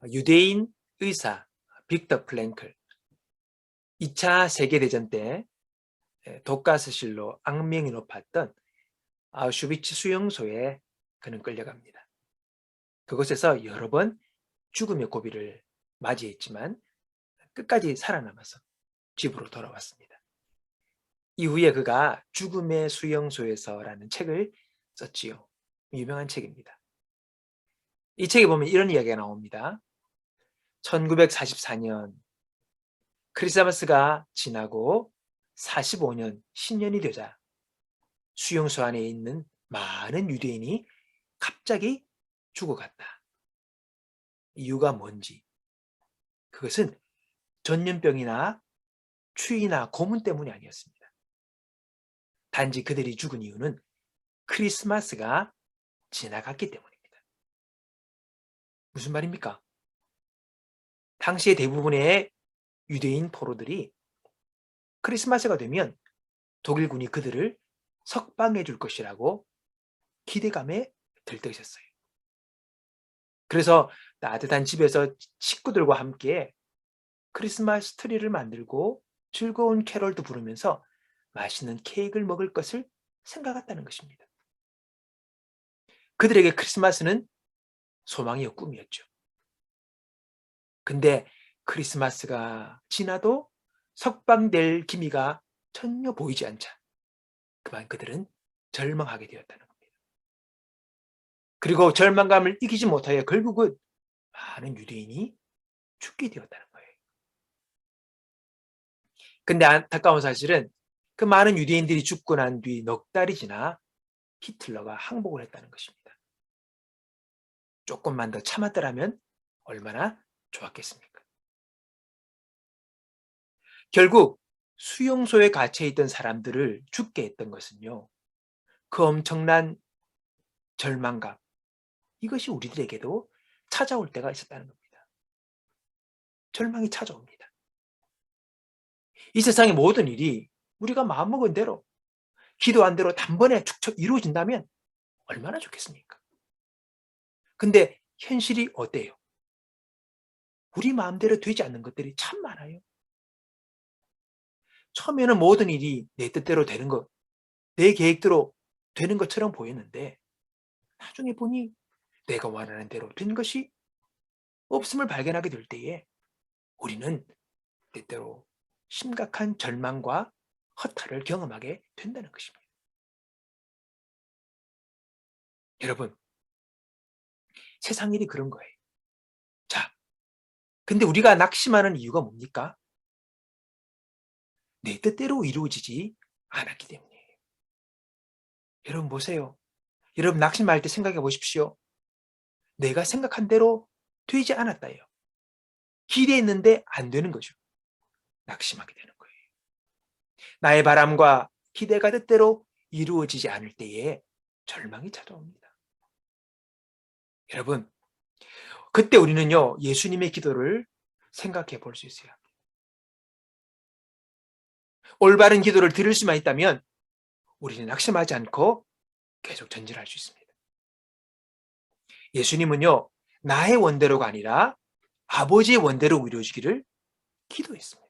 유대인 의사 빅터 프랭클, 2차 세계대전 때 독가스실로 악명이 높았던 아우슈비츠 수용소에 그는 끌려갑니다. 그곳에서 여러 번 죽음의 고비를 맞이했지만 끝까지 살아남아서 집으로 돌아왔습니다. 이후에 그가 죽음의 수용소에서라는 책을 썼지요. 유명한 책입니다. 이 책에 보면 이런 이야기가 나옵니다. 1944년 크리스마스가 지나고 45년, 10년이 되자 수용소 안에 있는 많은 유대인이 갑자기 죽어갔다. 이유가 뭔지, 그것은 전염병이나 추위나 고문 때문이 아니었습니다. 단지 그들이 죽은 이유는 크리스마스가 지나갔기 때문입니다. 무슨 말입니까? 당시의 대부분의 유대인 포로들이 크리스마스가 되면 독일군이 그들을 석방해 줄 것이라고 기대감에 들떠 있었어요. 그래서 따뜻한 집에서 식구들과 함께 크리스마스 트리를 만들고 즐거운 캐럴도 부르면서 맛있는 케이크를 먹을 것을 생각했다는 것입니다. 그들에게 크리스마스는 소망이요, 꿈이었죠. 근데 크리스마스가 지나도 석방될 기미가 전혀 보이지 않자 그만 그들은 절망하게 되었다는 겁니다. 그리고 절망감을 이기지 못하여 결국은 많은 유대인이 죽게 되었다는 거예요. 근데 안타까운 사실은 그 많은 유대인들이 죽고 난 뒤 넉 달이 지나 히틀러가 항복을 했다는 것입니다. 조금만 더 참았더라면 얼마나 좋았겠습니까? 결국 수용소에 갇혀 있던 사람들을 죽게 했던 것은요, 그 엄청난 절망감, 이것이 우리들에게도 찾아올 때가 있었다는 겁니다. 절망이 찾아옵니다. 이 세상의 모든 일이 우리가 마음먹은 대로, 기도한 대로 단번에 축척 이루어진다면 얼마나 좋겠습니까? 근데 현실이 어때요? 우리 마음대로 되지 않는 것들이 참 많아요. 처음에는 모든 일이 내 뜻대로 되는 것, 내 계획대로 되는 것처럼 보였는데 나중에 보니 내가 원하는 대로 된 것이 없음을 발견하게 될 때에 우리는 때때로 심각한 절망과 허탈을 경험하게 된다는 것입니다. 여러분, 세상 일이 그런 거예요. 자, 근데 우리가 낙심하는 이유가 뭡니까? 내 뜻대로 이루어지지 않았기 때문이에요. 여러분 보세요. 여러분 낙심할 때 생각해 보십시오. 내가 생각한 대로 되지 않았다요. 기대했는데 안 되는 거죠. 낙심하게 되는 거예요. 나의 바람과 기대가 뜻대로 이루어지지 않을 때에 절망이 찾아옵니다. 여러분, 그때 우리는요, 예수님의 기도를 생각해 볼 수 있어요. 올바른 기도를 들을 수만 있다면 우리는 낙심하지 않고 계속 전진할 수 있습니다. 예수님은요, 나의 원대로가 아니라 아버지의 원대로 이루어지기를 기도했습니다.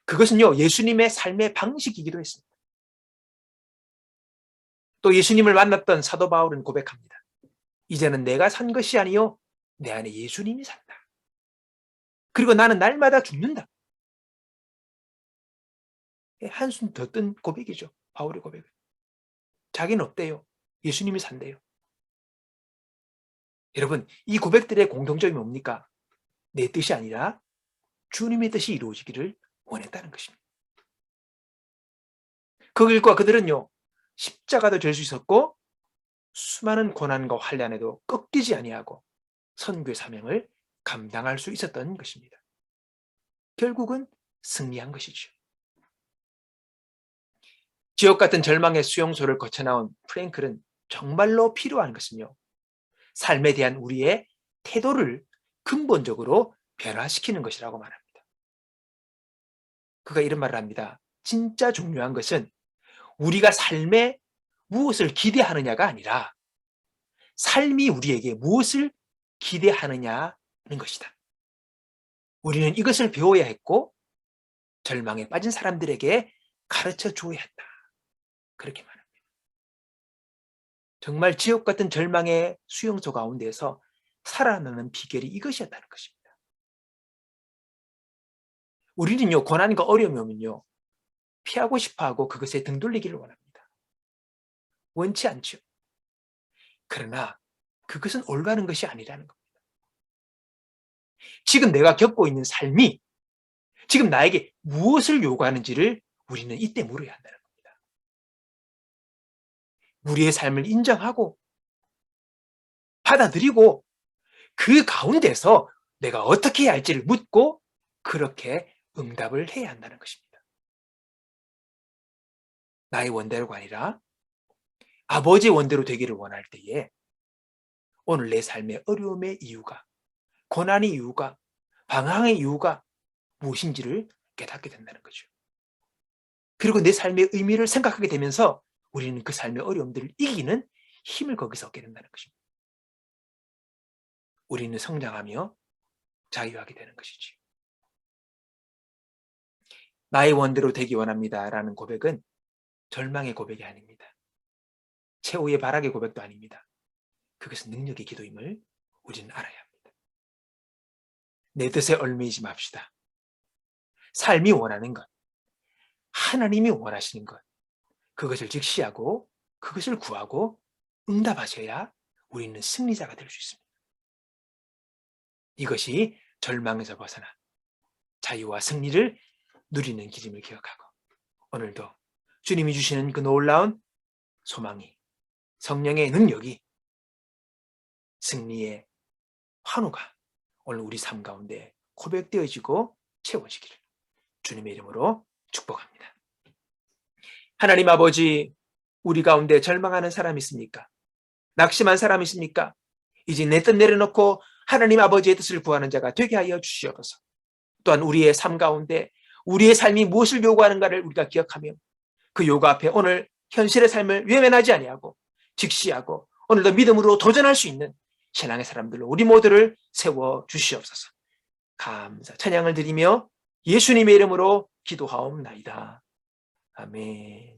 그것은요, 예수님의 삶의 방식이기도 했습니다. 또 예수님을 만났던 사도 바울은 고백합니다. 이제는 내가 산 것이 아니요 내 안에 예수님이 산다. 그리고 나는 날마다 죽는다. 한숨 더 뜬 고백이죠. 바울의 고백은. 자기는 없대요. 예수님이 산대요. 여러분, 이 고백들의 공통점이 뭡니까? 내 뜻이 아니라 주님의 뜻이 이루어지기를 원했다는 것입니다. 그 결과 그들은요, 십자가도 질 수 있었고 수많은 고난과 환난에도 꺾이지 아니하고 선교의 사명을 감당할 수 있었던 것입니다. 결국은 승리한 것이죠. 지옥 같은 절망의 수용소를 거쳐 나온 프랭클은 정말로 필요한 것은요, 삶에 대한 우리의 태도를 근본적으로 변화시키는 것이라고 말합니다. 그가 이런 말을 합니다. 진짜 중요한 것은 우리가 삶에 무엇을 기대하느냐가 아니라 삶이 우리에게 무엇을 기대하느냐는 것이다. 우리는 이것을 배워야 했고 절망에 빠진 사람들에게 가르쳐 주어야 했다. 그렇게 말합니다. 정말 지옥 같은 절망의 수용소 가운데서 살아나는 비결이 이것이었다는 것입니다. 우리는요, 고난과 어려움이 오면요, 피하고 싶어하고 그것에 등 돌리기를 원합니다. 원치 않죠. 그러나 그것은 올바른 것이 아니라는 겁니다. 지금 내가 겪고 있는 삶이 지금 나에게 무엇을 요구하는지를 우리는 이때 물어야 한다는 겁니다. 우리의 삶을 인정하고 받아들이고 그 가운데서 내가 어떻게 해야 할지를 묻고 그렇게 응답을 해야 한다는 것입니다. 나의 원대로가 아니라 아버지의 원대로 되기를 원할 때에 오늘 내 삶의 어려움의 이유가, 고난의 이유가, 방황의 이유가 무엇인지를 깨닫게 된다는 거죠. 그리고 내 삶의 의미를 생각하게 되면서 우리는 그 삶의 어려움들을 이기는 힘을 거기서 얻게 된다는 것입니다. 우리는 성장하며 자유하게 되는 것이지. 나의 원대로 되기 원합니다라는 고백은 절망의 고백이 아닙니다. 최후의 바락의 고백도 아닙니다. 그것은 능력의 기도임을 우리는 알아야 합니다. 내 뜻에 얽매이지 맙시다. 삶이 원하는 것, 하나님이 원하시는 것, 그것을 직시하고 그것을 구하고 응답하셔야 우리는 승리자가 될 수 있습니다. 이것이 절망에서 벗어나 자유와 승리를 누리는 길임을 기억하고 오늘도 주님이 주시는 그 놀라운 소망이, 성령의 능력이, 승리의 환호가 오늘 우리 삶 가운데 고백되어지고 채워지기를 주님의 이름으로 축복합니다. 하나님 아버지, 우리 가운데 절망하는 사람 있습니까? 낙심한 사람 있습니까? 이제 내 뜻 내려놓고 하나님 아버지의 뜻을 구하는 자가 되게 하여 주시옵소서. 또한 우리의 삶 가운데 우리의 삶이 무엇을 요구하는가를 우리가 기억하며 그 요구 앞에 오늘 현실의 삶을 외면하지 아니하고 직시하고 오늘도 믿음으로 도전할 수 있는 신앙의 사람들로 우리 모두를 세워 주시옵소서. 감사 찬양을 드리며 예수님의 이름으로 기도하옵나이다. 아멘.